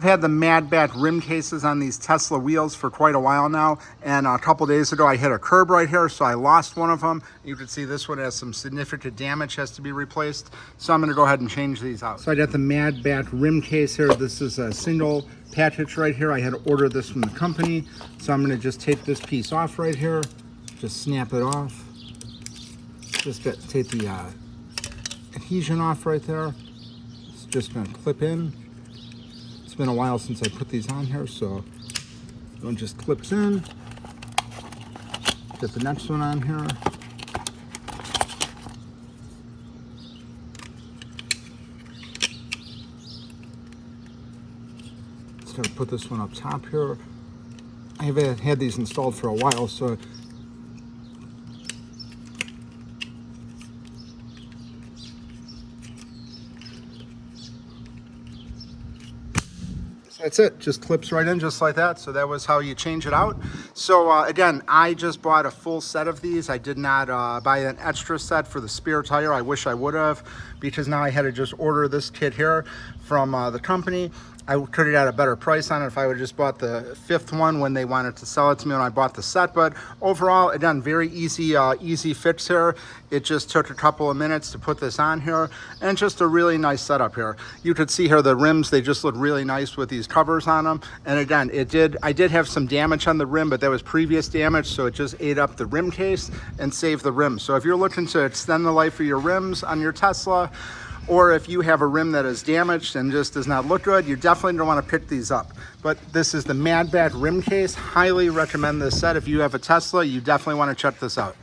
I've had the MagBak rim cases on these Tesla wheels for quite a while now, and a couple days ago I hit a curb right here, so I lost one of them. You can see this one has some significant damage, has to be replaced, so I'm going to go ahead and change these out. So I got the MagBak rim case here. This is a single package right here. I had to order this from the company, so I'm going to just take this piece off right here, just snap it off, just take the adhesion off right there. It's just going to clip in. It's been a while since I put these on here, so one just clips in. Get the next one on here. Just gotta put this one up top here. I've had these installed for a while, so that's it, just clips right in just like that. So that was how you change it out. So again, I just bought a full set of these. I did not buy an extra set for the spare tire. I wish I would have, because now I had to just order this kit here from the company. I could have got a better price on it if I would have just bought the fifth one when they wanted to sell it to me when I bought the set. But overall, again, very easy fix here. It just took a couple of minutes to put this on here, and just a really nice setup here. You could see here the rims, they just look really nice with these covers on them. And again, I did have some damage on the rim, but that was previous damage, so it just ate up the rim case and saved the rim. So if you're looking to extend the life of your rims on your Tesla, or if you have a rim that is damaged and just does not look good, you definitely don't want to pick these up. But this is the MagBak rim case. Highly recommend this set. If you have a Tesla, you definitely want to check this out.